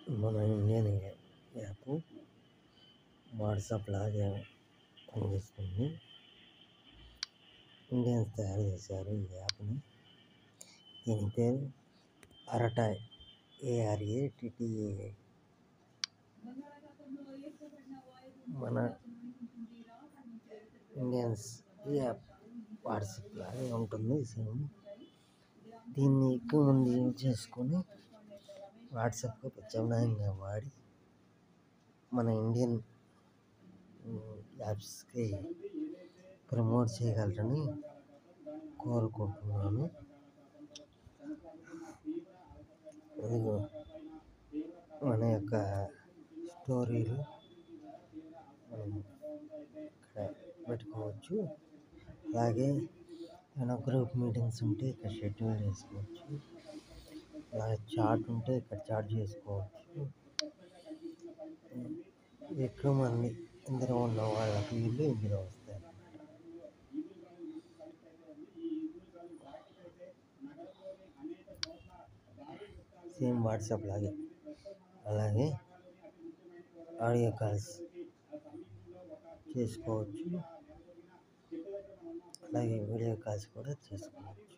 మన Indian app WhatsApp లాగే పనిచేస్తుంది. ఇండియన్స్ తయారు చేశారు ఈ యాప్ని. దీని పేరు అరటాయ్, ARATTAI. మన ఇండియన్స్ ఈ యాప్ వాట్సాప్ లాగే ఉంటుంది సేమ్. దీన్ని ఎక్కువ మంది యూజ్ చేసుకొని వాట్సాప్కు ప్రత్యామ్నాయంగా వాడి మన ఇండియన్ యాప్స్కి ప్రమోట్ చేయగలరని కోరుకుంటున్నాను. ఇదిగో మన యొక్క స్టోరీలు మనం ఇక్కడ పెట్టుకోవచ్చు. అలాగే ఏమైనా గ్రూప్ మీటింగ్స్ ఉంటే ఇక్కడ షెడ్యూల్ చేసుకోవచ్చు. అలాగే చాట్ ఉంటే ఇక్కడ చాట్ చేసుకోవచ్చు. ఎక్కువ మంది ఇందులో ఉన్న వాళ్ళకి వీళ్ళు ఇందులో వస్తాయి అన్నమాట. సేమ్ వాట్సాప్ లాగే. అలాగే ఆడియో కాల్స్ చేసుకోవచ్చు. అలాగే వీడియో కాల్స్ కూడా చేసుకోవచ్చు.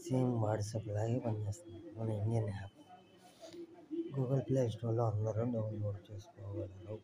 సేమ్ వాట్సాప్ లాగే పనిచేస్తుంది మన ఇండియన్ యాప్. గూగుల్ ప్లే స్టోర్లో అందరూ డౌన్లోడ్ చేసుకోగలరు.